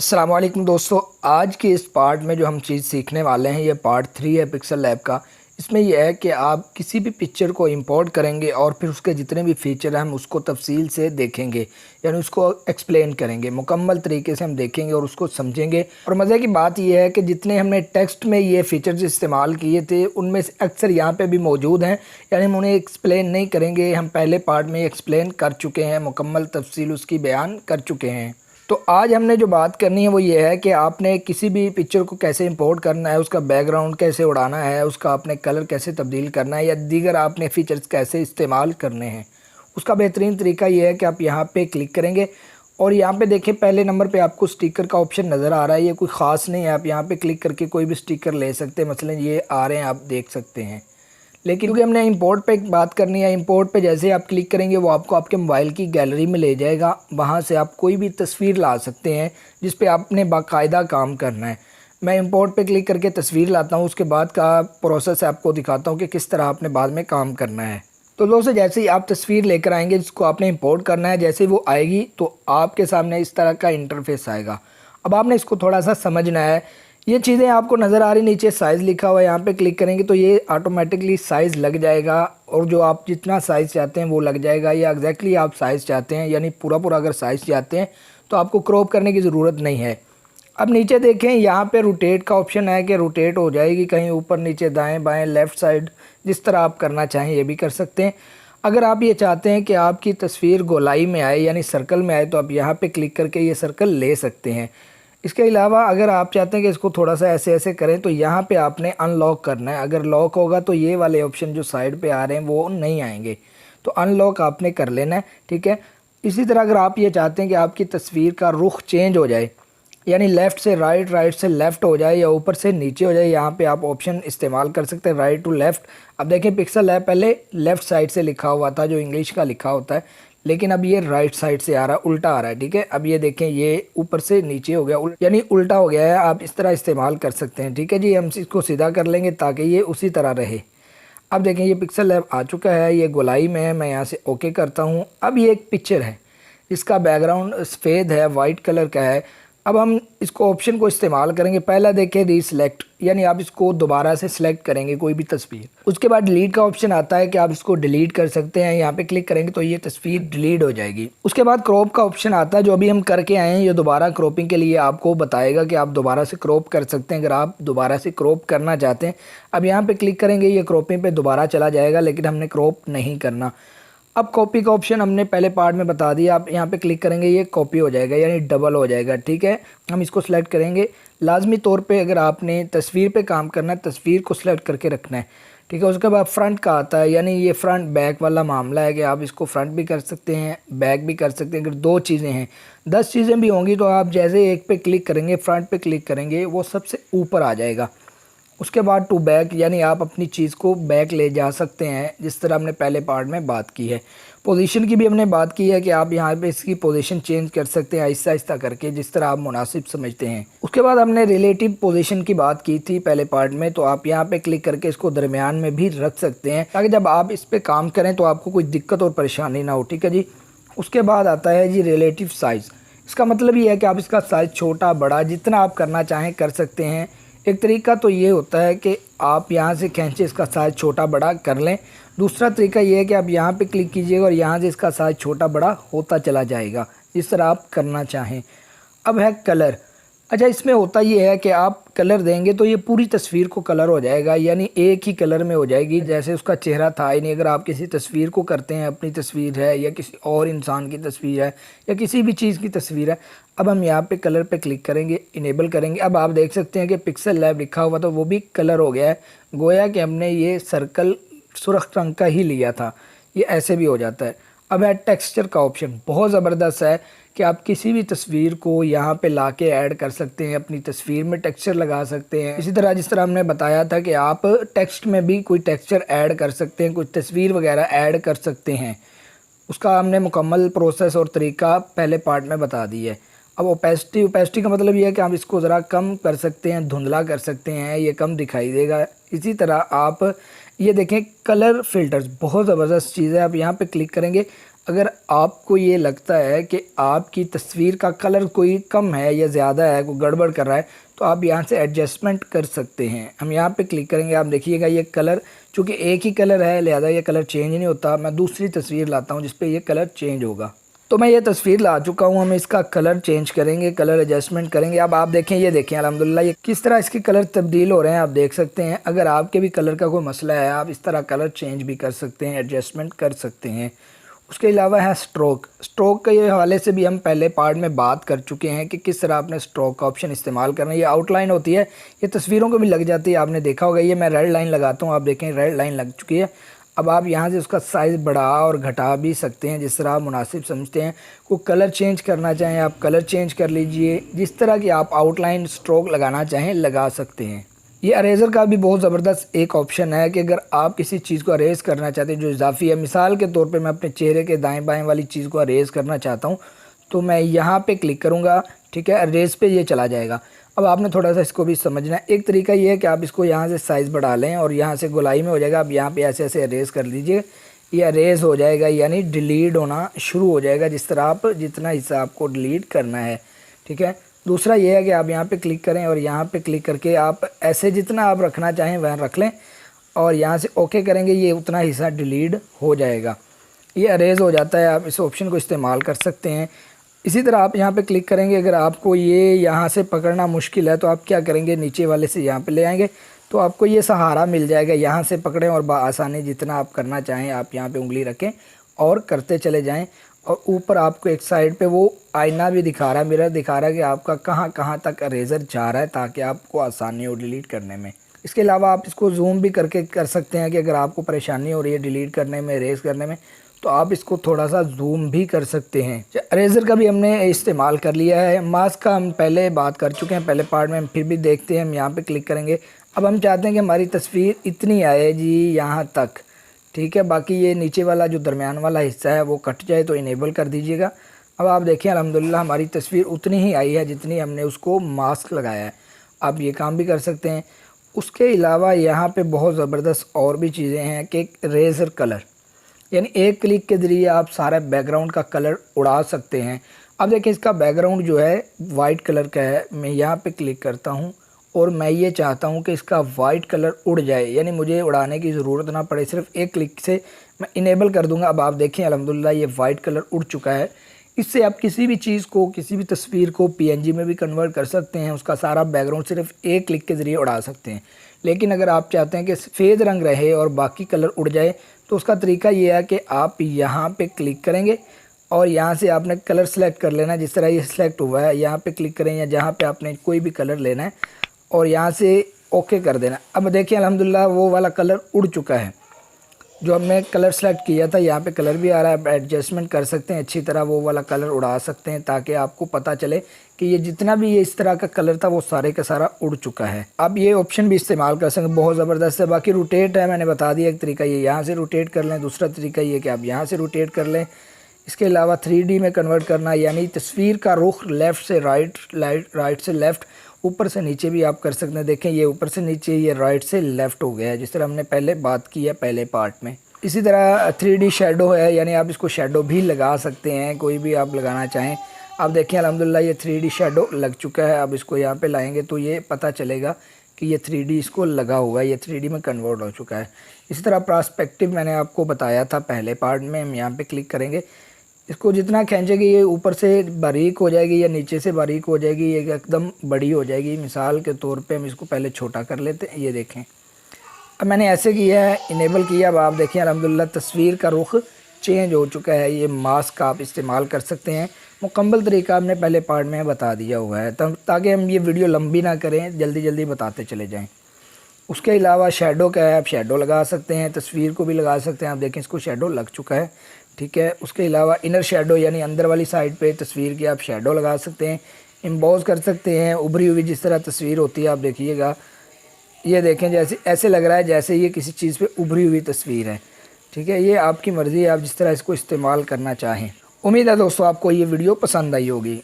अस्सलाम वालेकुम दोस्तों, आज के इस पार्ट में जो हम चीज़ सीखने वाले हैं ये पार्ट 3 है पिक्सल लैब का। इसमें यह है कि आप किसी भी पिक्चर को इंपोर्ट करेंगे और फिर उसके जितने भी फीचर हैं हम उसको तफसील से देखेंगे, यानी उसको एक्सप्लेन करेंगे, मुकम्मल तरीके से हम देखेंगे और उसको समझेंगे। और मज़े की बात यह है कि जितने हमने टेक्स्ट में ये फ़ीचर्स इस्तेमाल किए थे उनमें से अक्सर यहाँ पर भी मौजूद हैं, यानी हम उन्हें एक्सप्लेन नहीं करेंगे, हम पहले पार्ट में एक्सप्लेन कर चुके हैं, मुकम्मल तफसील उसकी बयान कर चुके हैं। तो आज हमने जो बात करनी है वो ये है कि आपने किसी भी पिक्चर को कैसे इंपोर्ट करना है, उसका बैकग्राउंड कैसे उड़ाना है, उसका आपने कलर कैसे तब्दील करना है या दीगर आपने फ़ीचर्स कैसे इस्तेमाल करने हैं। उसका बेहतरीन तरीका ये है कि आप यहाँ पे क्लिक करेंगे और यहाँ पे देखिए पहले नंबर पे आपको स्टिकर का ऑप्शन नज़र आ रहा है। ये कोई ख़ास नहीं है, आप यहाँ पे क्लिक करके कोई भी स्टिकर ले सकते हैं। मसलन ये आ रहे हैं, आप देख सकते हैं। लेकिन क्योंकि हमने इंपोर्ट पे बात करनी है, इंपोर्ट पे जैसे ही आप क्लिक करेंगे वो आपको आपके मोबाइल की गैलरी में ले जाएगा। वहाँ से आप कोई भी तस्वीर ला सकते हैं जिस पे आपने बाकायदा काम करना है। मैं इंपोर्ट पे क्लिक करके तस्वीर लाता हूँ, उसके बाद का प्रोसेस आपको दिखाता हूँ कि किस तरह आपने बाद में काम करना है। तो दोस्तों, जैसे ही आप तस्वीर लेकर आएंगे जिसको आपने इंपोर्ट करना है, जैसे वो आएगी तो आपके सामने इस तरह का इंटरफेस आएगा। अब आपने इसको थोड़ा सा समझना है। ये चीज़ें आपको नज़र आ रही, नीचे साइज़ लिखा हुआ है, यहाँ पे क्लिक करेंगे तो ये ऑटोमेटिकली साइज़ लग जाएगा और जो आप जितना साइज़ चाहते हैं वो लग जाएगा। या एग्जैक्टली आप साइज़ चाहते हैं, यानी पूरा अगर साइज़ चाहते हैं तो आपको क्रॉप करने की ज़रूरत नहीं है। अब नीचे देखें, यहाँ पे रोटेट का ऑप्शन है कि रोटेट हो जाएगी कहीं ऊपर नीचे, दाएँ बाएँ, लेफ़्ट साइड, जिस तरह आप करना चाहें ये भी कर सकते हैं। अगर आप ये चाहते हैं कि आपकी तस्वीर गोलाई में आए यानी सर्कल में आए तो आप यहाँ पे क्लिक करके ये सर्कल ले सकते हैं। इसके अलावा अगर आप चाहते हैं कि इसको थोड़ा सा ऐसे ऐसे करें तो यहाँ पे आपने अनलॉक करना है। अगर लॉक होगा तो ये वाले ऑप्शन जो साइड पे आ रहे हैं वो नहीं आएंगे, तो अनलॉक आपने कर लेना है, ठीक है। इसी तरह अगर आप ये चाहते हैं कि आपकी तस्वीर का रुख चेंज हो जाए, यानी लेफ़्ट से राइट, राइट से लेफ़्ट हो जाए या ऊपर से नीचे हो जाए, यहाँ पे आप ऑप्शन इस्तेमाल कर सकते हैं राइट टू लेफ़्ट। अब देखें पिक्सल लैब पहले लेफ़्ट साइड से लिखा हुआ था जो इंग्लिश का लिखा होता है, लेकिन अब ये राइट साइड से आ रहा है, उल्टा आ रहा है, ठीक है। अब ये देखें ये ऊपर से नीचे हो गया, यानी उल्टा हो गया है। आप इस तरह इस्तेमाल कर सकते हैं, ठीक है जी। हम इसको सीधा कर लेंगे ताकि ये उसी तरह रहे। अब देखें ये पिक्सल लैब आ चुका है, ये गोलाई में है। मैं यहाँ से ओके करता हूँ। अब ये एक पिक्चर है, इसका बैकग्राउंड सफ़ेद है, वाइट कलर का है। अब हम इसको ऑप्शन को इस्तेमाल करेंगे। पहला देखें रीसेलेक्ट, यानी आप इसको दोबारा से सिलेक्ट करेंगे कोई भी तस्वीर। उसके बाद डिलीट का ऑप्शन आता है कि आप इसको डिलीट कर सकते हैं। यहाँ पे क्लिक करेंगे तो ये तस्वीर डिलीट हो जाएगी। उसके बाद क्रॉप का ऑप्शन आता है, जो अभी हम करके आए हैं ये दोबारा क्रॉपिंग के लिए आपको बताएगा कि आप दोबारा से क्रॉप कर सकते हैं अगर आप दोबारा से क्रॉप करना चाहते हैं। अब यहाँ पर क्लिक करेंगे, ये क्रॉपिंग पर दोबारा चला जाएगा, लेकिन हमने क्रॉप नहीं करना। अब कॉपी का ऑप्शन हमने पहले पार्ट में बता दिया। आप यहाँ पे क्लिक करेंगे, ये कॉपी हो जाएगा यानी डबल हो जाएगा, ठीक है। हम इसको सिलेक्ट करेंगे। लाजमी तौर पे अगर आपने तस्वीर पे काम करना है, तस्वीर को सिलेक्ट करके रखना है, ठीक है। उसके बाद फ्रंट का आता है, यानी ये फ्रंट बैक वाला मामला है कि आप इसको फ्रंट भी कर सकते हैं, बैक भी कर सकते हैं। अगर 2 चीज़ें हैं, 10 चीज़ें भी होंगी तो आप जैसे एक पे क्लिक करेंगे, फ्रंट पे क्लिक करेंगे, वो सबसे ऊपर आ जाएगा। उसके बाद टू बैक, यानी आप अपनी चीज़ को बैक ले जा सकते हैं, जिस तरह हमने पहले पार्ट में बात की है। पोजीशन की भी हमने बात की है कि आप यहाँ पे इसकी पोजीशन चेंज कर सकते हैं आहिस्ता आहिस्ता करके, जिस तरह आप मुनासिब समझते हैं। उसके बाद हमने रिलेटिव पोजीशन की बात की थी पहले पार्ट में, तो आप यहाँ पे क्लिक करके इसको दरमियान में भी रख सकते हैं ताकि जब आप इस पर काम करें तो आपको कोई दिक्कत और परेशानी ना हो, ठीक है जी। उसके बाद आता है जी रिलेटिव साइज़। इसका मतलब ये है कि आप इसका साइज़ छोटा बड़ा जितना आप करना चाहें कर सकते हैं। एक तरीका तो ये होता है कि आप यहाँ से खींचे इसका साइज़ छोटा बड़ा कर लें। दूसरा तरीका ये है कि आप यहाँ पे क्लिक कीजिएगा और यहाँ से इसका साइज़ छोटा बड़ा होता चला जाएगा, जिस तरह आप करना चाहें। अब है कलर। अच्छा, इसमें होता ये है कि आप कलर देंगे तो ये पूरी तस्वीर को कलर हो जाएगा, यानी एक ही कलर में हो जाएगी जैसे उसका चेहरा था। यानी अगर आप किसी तस्वीर को करते हैं, अपनी तस्वीर है या किसी और इंसान की तस्वीर है या किसी भी चीज़ की तस्वीर है, अब हम यहाँ पे कलर पे क्लिक करेंगे, इनेबल करेंगे। अब आप देख सकते हैं कि पिक्सल लैब लिखा हुआ तो वो भी कलर हो गया है, गोया कि हमने ये सर्कल सुर्ख रंग का ही लिया था। ये ऐसे भी हो जाता है। अब है टेक्सचर का ऑप्शन, बहुत ज़बरदस्त है कि आप किसी भी तस्वीर को यहाँ पे लाके ऐड कर सकते हैं, अपनी तस्वीर में टेक्सचर लगा सकते हैं। इसी तरह जिस तरह हमने बताया था कि आप टेक्स्ट में भी कोई टेक्सचर ऐड कर सकते हैं, कोई तस्वीर वगैरह ऐड कर सकते हैं। उसका हमने मुकम्मल प्रोसेस और तरीका पहले पार्ट में बता दी है। अब ओपेसिटी का मतलब ये है कि आप इसको ज़रा कम कर सकते हैं, धुंधला कर सकते हैं, ये कम दिखाई देगा। इसी तरह आप ये देखें कलर फ़िल्टर्स, बहुत ज़बरदस्त चीज़ है। आप यहाँ पे क्लिक करेंगे, अगर आपको ये लगता है कि आपकी तस्वीर का कलर कोई कम है या ज़्यादा है, कोई गड़बड़ कर रहा है, तो आप यहाँ से एडजस्टमेंट कर सकते हैं। हम यहाँ पे क्लिक करेंगे, आप देखिएगा ये कलर, चूँकि एक ही कलर है लिहाजा ये कलर चेंज नहीं होता। मैं दूसरी तस्वीर लाता हूँ जिस पे ये कलर चेंज होगा। तो मैं ये तस्वीर ला चुका हूँ, हम इसका कलर चेंज करेंगे, कलर एडजस्टमेंट करेंगे। अब आप देखें, ये देखें अल्हम्दुलिल्लाह ये किस तरह इसके कलर तब्दील हो रहे हैं, आप देख सकते हैं। अगर आपके भी कलर का कोई मसला है, आप इस तरह कलर चेंज भी कर सकते हैं, एडजस्टमेंट कर सकते हैं। उसके अलावा है स्ट्रोक। स्ट्रोक के हवाले से भी हम पहले पार्ट में बात कर चुके हैं कि किस तरह आपने स्ट्रोक का ऑप्शन इस्तेमाल करना है। ये आउटलाइन होती है, ये तस्वीरों को भी लग जाती है, आपने देखा होगा। ये मैं रेड लाइन लगाता हूँ, आप देखें रेड लाइन लग चुकी है। अब आप यहाँ से उसका साइज़ बढ़ा और घटा भी सकते हैं जिस तरह आप मुनासिब समझते हैं। को कलर चेंज करना चाहें आप कलर चेंज कर लीजिए, जिस तरह की आप आउटलाइन स्ट्रोक लगाना चाहें लगा सकते हैं। ये अरेज़र का भी बहुत ज़बरदस्त एक ऑप्शन है कि अगर आप किसी चीज़ को अरेज़ करना चाहते हैं जो इजाफी है, मिसाल के तौर पे मैं अपने चेहरे के दाएं बाएं वाली चीज़ को अरेज़ करना चाहता हूँ, तो मैं यहाँ पे क्लिक करूँगा, ठीक है, अरेज़ पे ये चला जाएगा। अब आपने थोड़ा सा इसको भी समझना है। एक तरीका ये है कि आप इसको यहाँ से साइज़ बढ़ा लें और यहाँ से गोलाई में हो जाएगा। अब यहाँ पे ऐसे ऐसे अरेज़ कर लीजिए, ये अरेज़ हो जाएगा, यानी डिलीट होना शुरू हो जाएगा जिस तरह आप जितना हिस्सा आपको डिलीट करना है, ठीक है। दूसरा ये है कि आप यहाँ पे क्लिक करें और यहाँ पे क्लिक करके आप ऐसे जितना आप रखना चाहें वह रख लें और यहाँ से ओके करेंगे, ये उतना हिस्सा डिलीट हो जाएगा, ये अरेज़ हो जाता है। आप इस ऑप्शन को इस्तेमाल कर सकते हैं। इसी तरह आप यहाँ पे क्लिक करेंगे, अगर आपको ये यहाँ से पकड़ना मुश्किल है तो आप क्या करेंगे, नीचे वाले से यहाँ पे ले आएंगे तो आपको ये सहारा मिल जाएगा, यहाँ से पकड़ें और आसानी जितना आप करना चाहें आप यहाँ पे उंगली रखें और करते चले जाएं। और ऊपर आपको एक साइड पे वो आईना भी दिखा रहा है, मिरर दिखा रहा है कि आपका कहाँ कहाँ तक अरेज़र जा रहा है, ताकि आपको आसानी हो डिलीट करने में। इसके अलावा आप इसको जूम भी करके कर सकते हैं कि अगर आपको परेशानी हो रही है डिलीट करने में, अरेज़ करने में, तो आप इसको थोड़ा सा जूम भी कर सकते हैं। अरेज़र का भी हमने इस्तेमाल कर लिया है। मास्क का हम पहले बात कर चुके हैं पहले पार्ट में, हम फिर भी देखते हैं। हम यहाँ पे क्लिक करेंगे। अब हम चाहते हैं कि हमारी तस्वीर इतनी आए जी, यहाँ तक, ठीक है। बाकी ये नीचे वाला जो दरमियान वाला हिस्सा है वो कट जाए तो इनेबल कर दीजिएगा। अब आप देखें अल्हम्दुलिल्लाह हमारी तस्वीर उतनी ही आई है जितनी हमने उसको मास्क लगाया है। आप ये काम भी कर सकते हैं। उसके अलावा यहाँ पे बहुत ज़बरदस्त और भी चीज़ें हैं कि रेज़र कलर, यानी एक क्लिक के ज़रिए आप सारा बैकग्राउंड का कलर उड़ा सकते हैं। अब देखिए इसका बैकग्राउंड जो है वाइट कलर का है। मैं यहाँ पे क्लिक करता हूँ और मैं ये चाहता हूँ कि इसका वाइट कलर उड़ जाए, यानी मुझे उड़ाने की ज़रूरत ना पड़े, सिर्फ एक क्लिक से मैं इनेबल कर दूँगा। अब आप देखें अल्हम्दुलिल्लाह ये वाइट कलर उड़ चुका है। इससे आप किसी भी चीज़ को, किसी भी तस्वीर को PNG में भी कन्वर्ट कर सकते हैं। उसका सारा बैकग्राउंड सिर्फ एक क्लिक के ज़रिए उड़ा सकते हैं। लेकिन अगर आप चाहते हैं कि सफ़ेद रंग रहे और बाकी कलर उड़ जाए, तो उसका तरीका ये है कि आप यहाँ पे क्लिक करेंगे और यहाँ से आपने कलर सेलेक्ट कर लेना है। जिस तरह ये सिलेक्ट हुआ है, यहाँ पे क्लिक करें या जहाँ पे आपने कोई भी कलर लेना है और यहाँ से ओके कर देना। अब देखिए अल्हम्दुलिल्लाह वो वाला कलर उड़ चुका है जो हमने कलर सेलेक्ट किया था। यहाँ पे कलर भी आ रहा है, एडजस्टमेंट कर सकते हैं अच्छी तरह, वो वाला कलर उड़ा सकते हैं ताकि आपको पता चले कि ये जितना भी ये इस तरह का कलर था वो सारे का सारा उड़ चुका है। आप ये ऑप्शन भी इस्तेमाल कर सकते हैं, बहुत ज़बरदस्त है। बाकी रोटेट है, मैंने बता दिया, एक तरीका ये यहाँ से रोटेट कर लें, दूसरा तरीका ये कि आप यहाँ से रोटेट कर लें। इसके अलावा 3D में कन्वर्ट करना, यानी तस्वीर का रुख लेफ़्ट से राइट, राइट से लेफ़्ट, ऊपर से नीचे भी आप कर सकते हैं। देखें ये ऊपर से नीचे, ये राइट से लेफ़्ट हो गया है, जिस तरह हमने पहले बात की है पहले पार्ट में। इसी तरह 3D शेडो है, यानी आप इसको शेडो भी लगा सकते हैं, कोई भी आप लगाना चाहें। आप देखें अल्हम्दुलिल्लाह ये 3D शेडो लग चुका है। अब इसको यहाँ पे लाएंगे तो ये पता चलेगा कि ये 3D इसको लगा हुआ है, ये 3D में कन्वर्ट हो चुका है। इसी तरह पर्सपेक्टिव मैंने आपको बताया था पहले पार्ट में। हम यहाँ पे क्लिक करेंगे, इसको जितना खींचेंगे ये ऊपर से बारीक हो जाएगी या नीचे से बारीक हो जाएगी, ये एकदम बड़ी हो जाएगी। मिसाल के तौर पे हम इसको पहले छोटा कर लेते हैं, ये देखें। अब मैंने ऐसे किया है, इनेबल किया। अब आप देखें अल्हम्दुलिल्लाह तस्वीर का रुख चेंज हो चुका है। ये मास्क का आप इस्तेमाल कर सकते हैं, मुकम्मल तरीका हमने पहले पार्ट में बता दिया हुआ है, ताकि हम ये वीडियो लंबी ना करें, जल्दी जल्दी बताते चले जाएँ। उसके अलावा शेडो का है, आप शेडो लगा सकते हैं, तस्वीर को भी लगा सकते हैं। आप देखें इसको शेडो लग चुका है, ठीक है। उसके अलावा इनर शेडो, यानी अंदर वाली साइड पे तस्वीर की आप शेडो लगा सकते हैं, एम्बोस कर सकते हैं। उभरी हुई जिस तरह तस्वीर होती है, आप देखिएगा, ये देखें जैसे ऐसे लग रहा है जैसे ये किसी चीज़ पे उभरी हुई तस्वीर है, ठीक है। ये आपकी मर्ज़ी है, आप जिस तरह इसको इस्तेमाल करना चाहें। उम्मीद है दोस्तों आपको ये वीडियो पसंद आई होगी।